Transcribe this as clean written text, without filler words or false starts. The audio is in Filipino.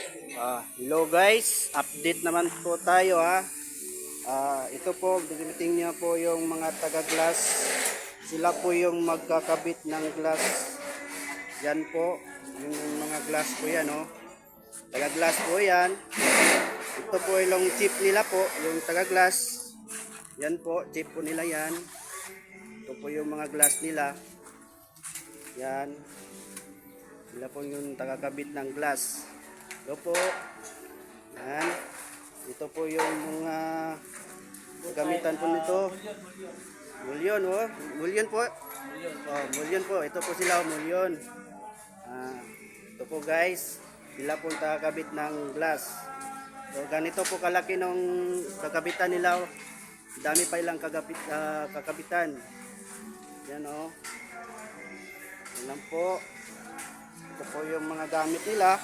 Hello guys, update naman po tayo ha. Ito po, dumating niya po yung mga taga-glass. Sila po yung magkakabit ng glass. Yan po, yung mga glass po yan oh. Taga-glass po yan. Ito po yung chip nila po, yung taga-glass. Yan po, chip po nila yan. Ito po yung mga glass nila. Yan. Sila po yung taga-kabit ng glass. Ito po. Yan. Ito po yung mga gamitan po nito. Mulyon oh. Mulyon po. Oh, mulyon po. Ito po sila oh, mulyon. Ito po guys. Sila po taga-kabit ng glass. So ganito po kalaki nung kakabitan nila oh. Dami pa ilang kakabitan. Yan oh. Yan lang po. Ito po yung mga gamit nila.